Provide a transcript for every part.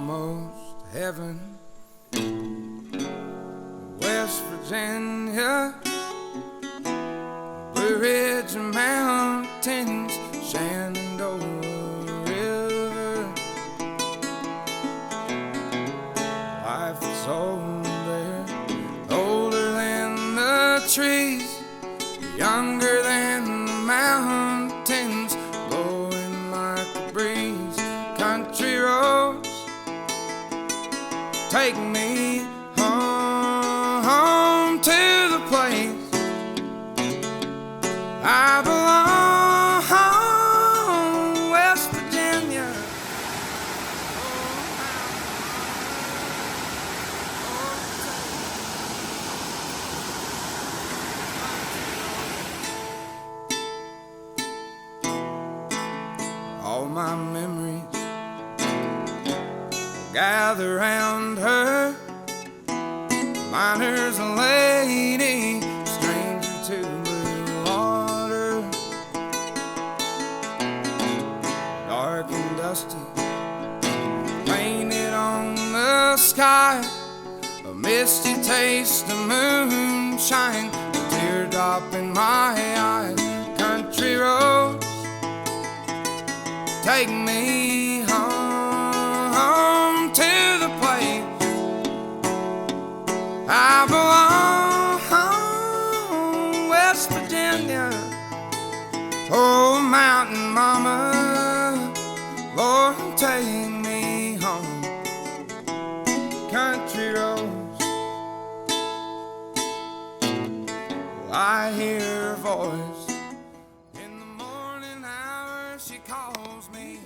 almost heaven. West Virginia, Blue Ridge Mountains, Shenandoah River. Life is old there, older than the trees, younger than the mountains, blowing like a breeze. Country roads take me home to the place I belong, West Virginia. All my memories gather round her. Miner's a lady, stranger to blue water. Dark and dusty, painted on the sky, a misty taste of moonshine, a teardrop in my eye. Country roads take me home to the place I belong, West Virginia. Oh, mountain mama, Lord, take me home. Country roads, I hear her voice in the morning hour. She calls me.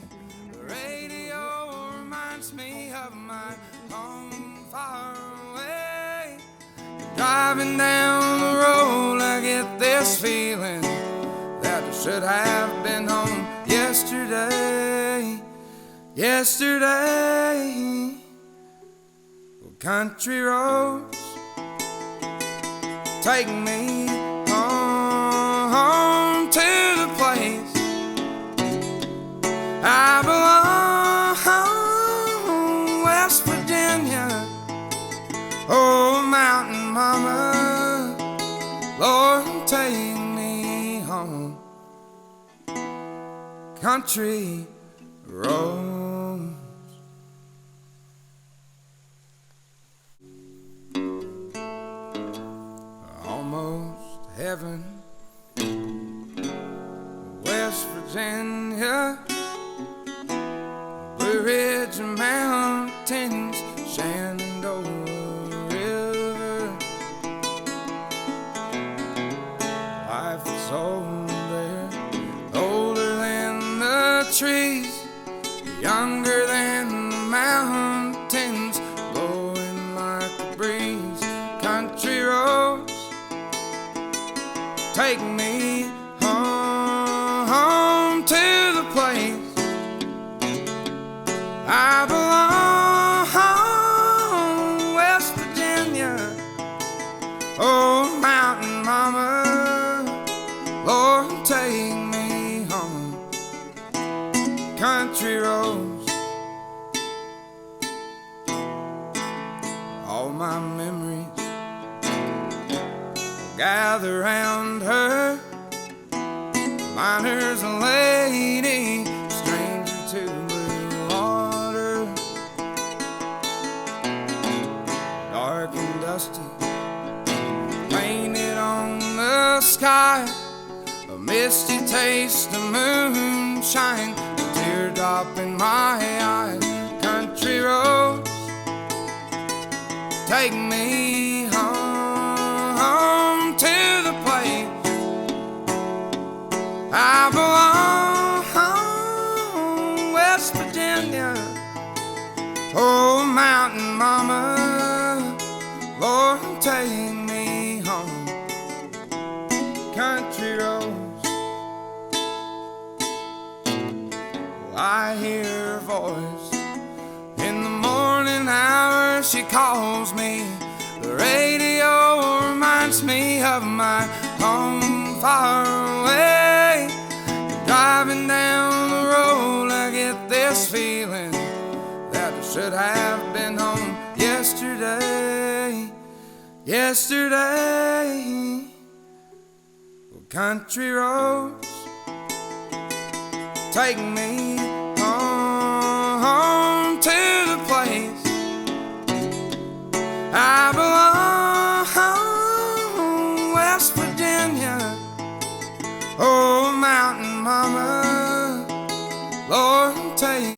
The radio reminds me of my home far away. Driving down the road, I get this feeling that I should have been home yesterday. Yesterday. Well, country roads take me home to the place I belong, West Virginia. Oh, mountain mama, Lord, take me home. Country roads. Almost heaven. West Virginia, Blue Ridge Mountains, Shenandoah River. Life is old there, older than the trees, younger than the mountains, blowing like a breeze. Country roads take me home to the place I belong, West Virginia. Oh, mountain mama, Lord, take me home. Country roads, all my memories gather round her. Miner's a lady, stranger to blue water. Dark and dusty, painted on the sky, a misty taste of moonshine, a teardrop in my eye. Country roads take me home to the place I belong, West Virginia. Oh, mountain mama, Lord, take me home. Country roads, I hear her voice in the morning hour. She calls me. The radio reminds me of my home far away. Driving down the road, I get this feeling that I should should have been home yesterday. Yesterday. Country roads take me home to the place I belong, West Virginia. Oh, mountain mama, Lord, take